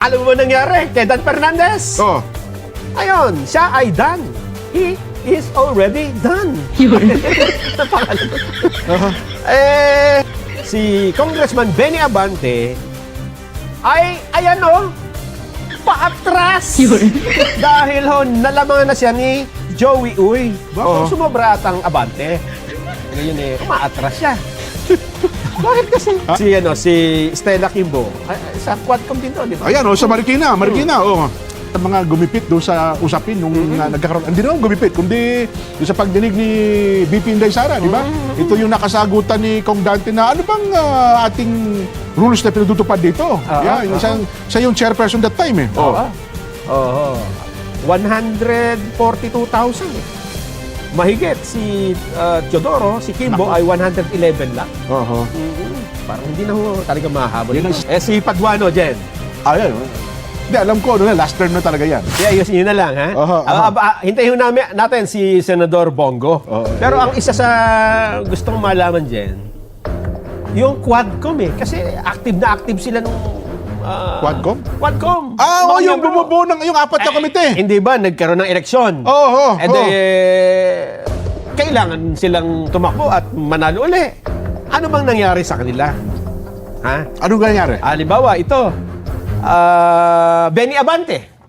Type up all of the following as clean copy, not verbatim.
Alam mo ba nangyari kay Dan Fernandez? Oh. Ayun, siya ay done. He is already done. Ang pangalan. Si Congressman Benny Abante ay, ayan o, paatras. Dahil ho, nalamangan na siya ni Joey Uy. Bakit sumobra atang Abante? Ngayon umaatras siya. Bakit kasi? Si Stella Kimbo, sa Quadcom din to, di ba? Ayan, sa Marikina, Sa mga gumipit doon sa usapin nung nagkakaroon. Hindi naman gumipit, kundi doon sa pagdinig ni BP Inday Sara, di ba? Ito yung nakasagutan ni Kong Dante na ano bang ating rules na pinatutupad dito? Siya yung chairperson that time eh. Oo. 142,000 eh. Mahigit si Teodoro, si Kimbo ay 111 lang. Parang hindi na ho talaga mahabol. Si Paduano, Jen. Ayan. Hindi, alam ko, last term na talaga yan. Kaya ayusin nyo na lang, ha? Hintayin natin si Senador Bongo. Pero ang isa sa gustong malaman, Jen, yung Quadcom eh. Kasi active na active sila nung... Quadcom? Quadcom. Yung bumubuo ng yung apat na komite. Hindi ba, nagkaroon ng eleksyon? Kailangan silang tumakbo at manalo uli. Ano bang nangyari sa kanila? Ha? Anong nangyari? Halimbawa, ito. Benny Abante.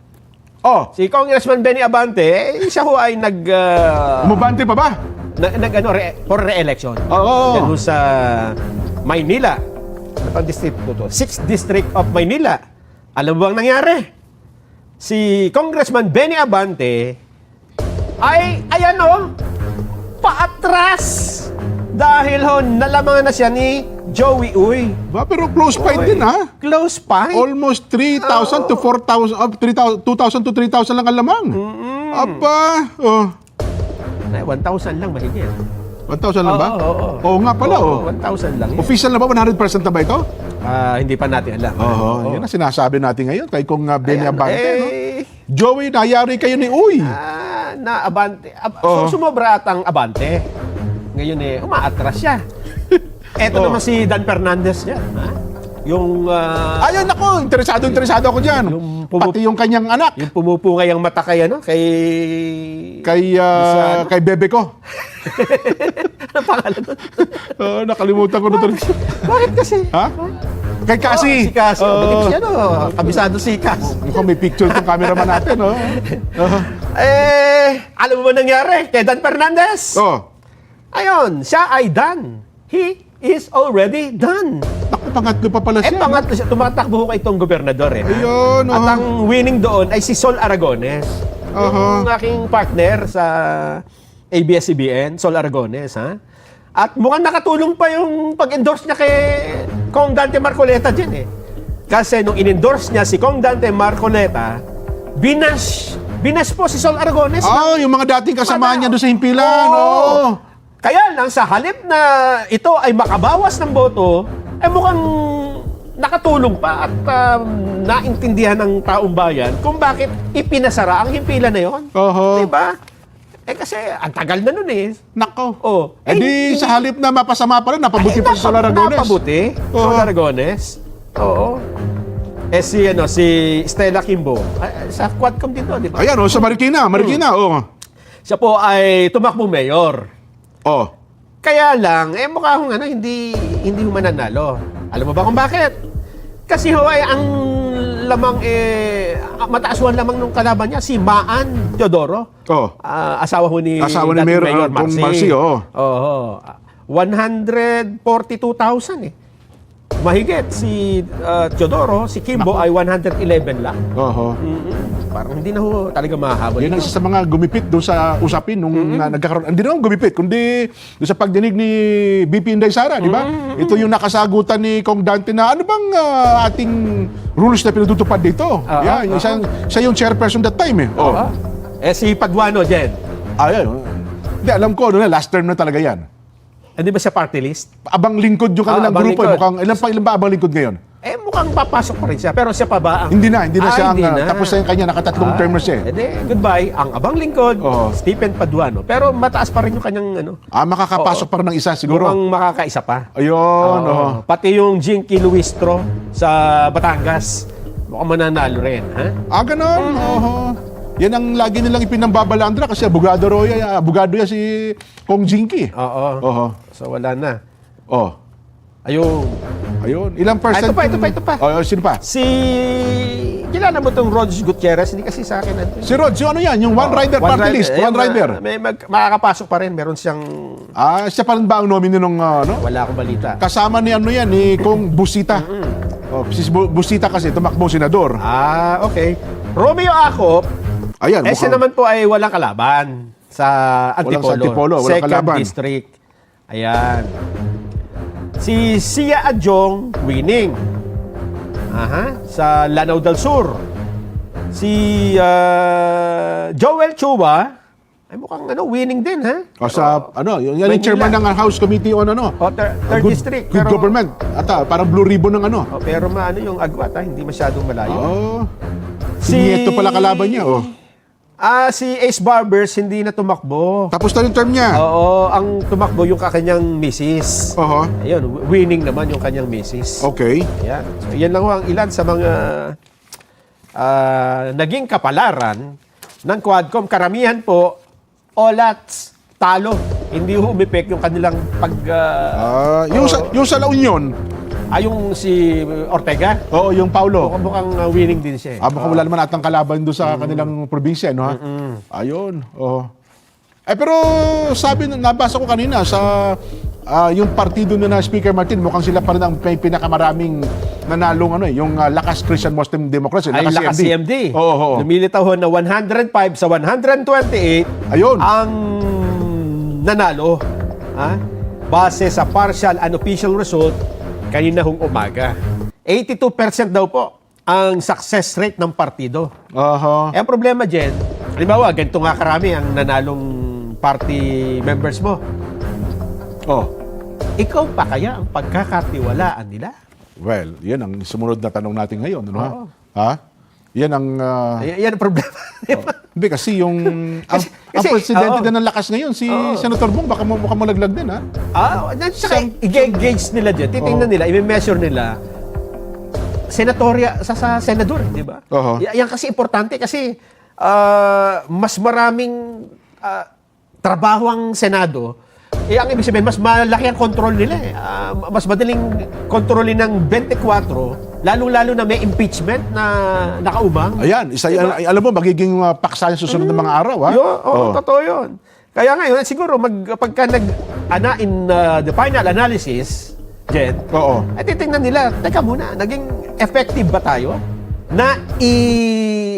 Si Congressman Benny Abante, siya ho ay Umabante pa ba? for re-election. Yan ho sa Maynila. Pang district po to. 6th District of Maynila. Alam mo bang nangyari? Si Congressman Benny Abante ay, ayan o, paatras. Dahil ho, nalamangan na siya ni Joey Uy. Pero close fight din, ha? Close fight? Almost 3,000 to 4,000, 2,000 to 3,000 lang ang lamang. Aba, 1,000 lang mahigit. 1,000 lang ba? Oo nga pala, 1,000 lang. Official na ba? 100% na ba ito? Hindi pa natin alam. Yan ang sinasabi natin ngayon kay Kong Benny Abante. No? Joey, nayari kayo ni Uy. Na Abante. Sumobra atang Abante. Ngayon umaatras siya. Eto naman si Dan Fernandez yan. Yung... Ayun ako, interesado ako dyan. Pati yung kanyang anak. Yung pumupungay ang mata kay Kay bebe ko. Ano pangalan nun? Nakalimutan ko na ito. Bakit kasi? Ha? Kay Cassie. Si Cassie. Kabisado si Cassie. Mukhang may picture itong cameraman natin, Alam mo ba nangyari kay Dan Fernandez? Ayun, siya ay done. He is already done. Naku, pangatlo pa pala siya. Pangatlo siya. Tumatakbo ko itong gobernador eh. Ayun, At ang winning doon ay si Sol Aragones. Yung aking partner sa ABS-CBN, Sol Aragones, ha? At mukhang nakatulong pa yung pag-endorse niya kay Kong Dante Marcoleta dyan eh. Kasi nung in-endorse niya si Kong Dante Marcoleta, binas po si Sol Aragones. Yung mga dating kasama niya doon sa himpilan. Kaya lang sa halip na ito ay makabawas ng boto, mukhang nakatulong pa at naintindihan ng taong bayan kung bakit ipinasara ang himpilan na yon. Diba? Kasi ang tagal na nun eh. Nako. Di sa halip na mapasama pa rin, napabuti pa si Sol Aragones. Napabuti? Sol Aragones? Oo. Si Stella Kimbo, sa Quadcom din to, di ba? Ayan, sa Marikina. Siya po ay tumakbong mayor. Kaya lang, mukha akong hindi mananalo. Alam mo ba kung bakit? Kasi ang lamang mataaswan lamang nung kalaban niya, si Maan Teodoro. Asawa ho ni Mayor Marcy. 142,000 eh. Mahigit si Teodoro, si Kimbo ay 111 lang. Parang hindi na ho talaga mahabol. Yan ang isa sa mga gumipit doon sa usapin nung nagkakaroon. Hindi naman gumipit, kundi doon sa pagdinig ni BP Inday Sara, di ba? Ito yung nakasagutan ni Kong Dante na ano bang ating rules na pinatutupad dito? Siya yung chairperson that time eh. Si Paduano, Jen. Hindi, alam ko, last term na talaga yan. Hindi ba sa party list? Abang lingkod yung kanilang grupo. Ilan ba abang lingkod ngayon? Mukhang papasok pa rin siya. Pero siya pa ba ang... Hindi na siya tapos na yung kanya, nakatatlong term na siya. Goodbye. Ang abang lingkod, Stephen Paduano. Pero mataas pa rin yung kanyang makakapasok pa rin ng isa siguro. Mukhang makakaisa pa. Ayun. Pati yung Jinky Luistro sa Batangas. mukhang mananalo rin, ha? Ganon. Oho. Yan ang lagi nilang ipinambabalandra kasi abogado yan si Kong Jinky. Oo. Oho. So, wala na. Oh. Ayun. Ayun. Ilang percent? Ito pa. Oh, sino pa? Kilala mo itong Rods Gutierrez? Hindi kasi sa akin. Si Rod, ano yan? Yung One Rider Party List. One Rider. Makakapasok pa rin. Meron siyang... Siya pa rin ba ang nominee nung ano? Wala akong balita. Kasama ni ni Kong Busita. Oh, si Busita kasi tumakbong senador. Okay. Romeo Acop, Ayan, siya naman po ay walang kalaban sa Antipolo. Walang sa Antipolo, walang Second kalaban. District. Ayan. Si Sia Adjong, winning. Sa Lanao del Sur. Si Joel Chua, ay mukhang winning din, ha? Yan yung chairman ng House Committee on Third District. Good government. Parang blue ribbon ng Pero yung agwat, hindi masyadong malayo. Si Nieto pala kalaban niya, Si Ace Barbers hindi na tumakbo. Tapos na yung term niya. Oo, ang tumakbo yung kanyang misis. Ayun, winning naman yung kanyang misis. Okay. Ayan. So, yan lang ho ang ilan sa mga naging kapalaran ng Quadcom. Karamihan po, olats, talo. Hindi ho umipek yung kanilang yung sa La Union. Yung si Ortega. Oo, yung Paulo. Mukhang winning din siya. Mukhang wala naman atang kalaban doon sa kanilang probinsya, no? Ayun. Pero nabasa ko kanina sa yung partido na Speaker Martin, mukhang sila pa rin ang may pinakamaraming nanalong yung Lakas Christian Muslim Democrats. Lakas CMD. Oo. Lumilitaw ho na 105 sa 128. Ayun. Ang nanalo. Base sa partial unofficial result kanina hong umaga. 82% daw po ang success rate ng partido. Ang problema dyan, halimbawa, ganito nga karami ang nanalong party members mo. Ikaw pa kaya ang pagkakatiwalaan nila? Well, yan ang sumunod na tanong natin ngayon. Ano, Yan ang... yan ang problema. Hindi, kasi yung... ang presidente na ng Lakas ngayon, si Senator Bong, baka mukhang malaglag din, ha? Saka i-gauge nila dyan. Titingnan nila, i-measure nila sa senador, di ba? Yan kasi importante kasi mas maraming trabaho ang Senado. Ang ibig sabihin, mas malaki ang control nila. Mas madaling kontrolin ng 24, lalong-lalo na may impeachment na nakaubang. Ayan, diba? Alam mo, magiging paksa yung susunod ng mga araw, ha? Totoo yun. Kaya ngayon, siguro, pagka in the final analysis, Jen, ay titingnan nila, teka muna, naging effective ba tayo?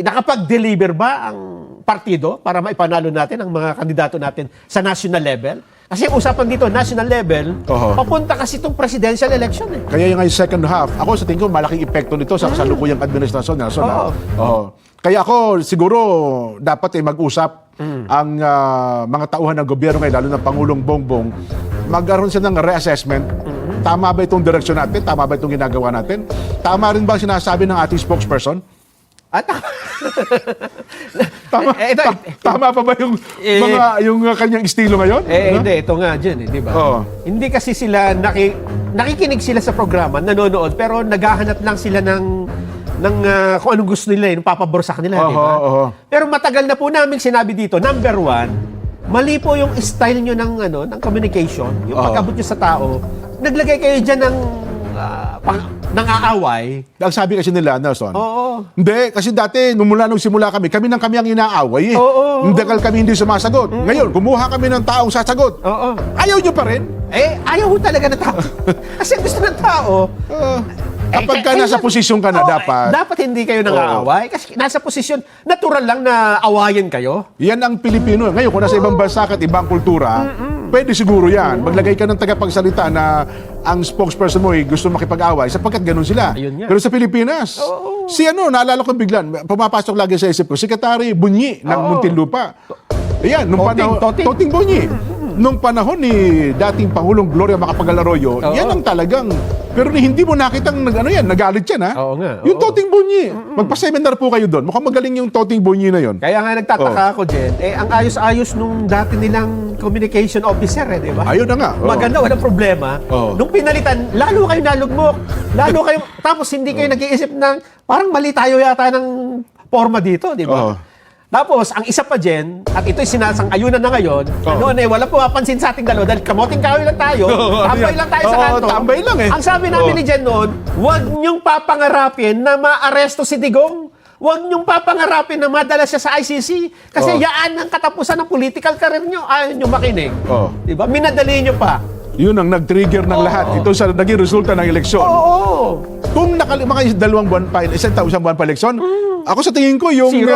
Nakapag-deliver ba ang partido para maipanalo natin ang mga kandidato natin sa national level? Kasi ang usapan dito, national level, papunta kasi itong presidential election. Kaya yung second half, ako sa tingin ko, malaking epekto nito sa kasalukuyang administrasyon. Kaya ako, siguro, dapat mag-usap ang mga tauhan ng gobyerno ngayon, lalo na Pangulong Bongbong, magkaroon siya ng reassessment. Tama ba itong direksyon natin? Tama ba itong ginagawa natin? Tama rin ba ang sinasabi ng ating spokesperson? Tama pa ba yung kanyang estilo ngayon? Hindi, ito nga dyan, di ba? Hindi kasi sila, nakikinig sila sa programa, nanonood, pero naghahanap lang sila ng kung anong gusto nila, yung papabor sa kanila, di ba? Pero matagal na po namin sinabi dito, number one, mali po yung style nyo ng communication, yung pag-abot nyo sa tao, naglagay kayo dyan ng aaway. Ang sabi kasi nila, Nelson, hindi, kasi dati, nung simula kami ang inaaway eh. Hindi kami hindi sumasagot. Ngayon, kumuha kami ng taong sasagot. Ayaw nyo pa rin? Ayaw ho talaga ng tao. Kasi gusto ng tao, kapag ka nasa posisyon ka na, dapat hindi kayo nang-aaway. Kasi nasa posisyon, natural lang na awayin kayo. Yan ang Pilipino. Ngayon, kung nasa ibang bansa at ibang kultura, pwede siguro yan. Maglagay ka ng tagapagsalita na ang spokesperson mo gusto makipag-away sapagkat ganun sila. Pero sa Pilipinas, naalala ko biglan, pumapasok lagi sa isip ko, Secretary Bunyi ng Muntinlupa. Ayan, Toting Bunyi. Nung panahon ni dating Pangulong Gloria Macapagal Arroyo, yan ang talagang Pero hindi mo nakitang nagalit yan, ha? Oo nga, Yung oo. Toting Bunyi. Magpa-seminar po kayo doon. Mukhang magaling yung Toting Bunyi na yon. Kaya nga nagtataka ako, Jen, ang ayos-ayos nung dati nilang communication officer, di ba? Ayun na nga. Oo. Maganda, walang problema. Oo. Nung pinalitan, lalo kayo nalugmok. Lalo kayo, tapos hindi kayo nag-iisip ng, parang mali tayo yata ng forma dito, di ba? Oo. Tapos, ang isa pa, Jen, at ito'y sinasang-ayunan na ngayon, noon wala pumapansin sa ating dalawa dahil kamoting kahoy lang tayo, tambay lang tayo sa kanto. Tambay lang eh. Ang sabi namin ni Jen noon, huwag niyong papangarapin na maaresto si Digong. Huwag niyong papangarapin na madala siya sa ICC. Kasi yaan ang katapusan ng political career niyo. Ayaw niyo makinig. Diba? Minadali niyo pa. Yun ang nag-trigger ng lahat. Ito sa naging resulta ng eleksyon. Oo. Kung mga 2 buwan pa, isang buwan pa eleksyon, ako sa tingin ko yung Zero.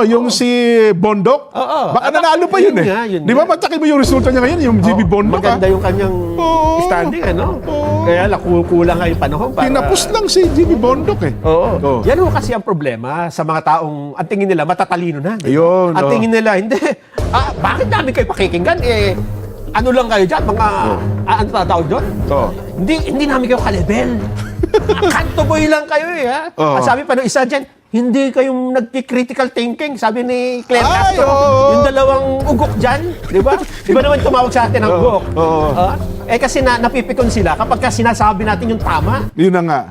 yung si Bondok, Oo. baka nanalo pa yun Yun eh. nga, yun Di ba nga. matakil mo yung resulta niya ngayon, yung GB Bondok, Maganda yung kanyang Oo. standing, ano? Oo. Kaya kulang nga yung panahon para... Tinapos lang si GB Bondok eh. Oo. Oo. Yan ho kasi ang problema sa mga taong ang tingin nila matatalino na. di ba? Ayun, Ang oo. tingin nila, hindi. Bakit namin kayo pakikinggan? Ano lang kayo dyan? Mga, ano tatawag doon? Oo. Hindi namin kayo ka-level. Kanto boy lang kayo ha? Oo. At sabi pa nung isa dyan, hindi kayong nagki-critical thinking. Sabi ni Claire Ay, Castro, oo. yung dalawang ugok dyan, di ba? Di ba naman tumawag sa atin ng ugok? Oo. Kasi napipikon sila kapag ka sinasabi natin yung tama. Yun na nga.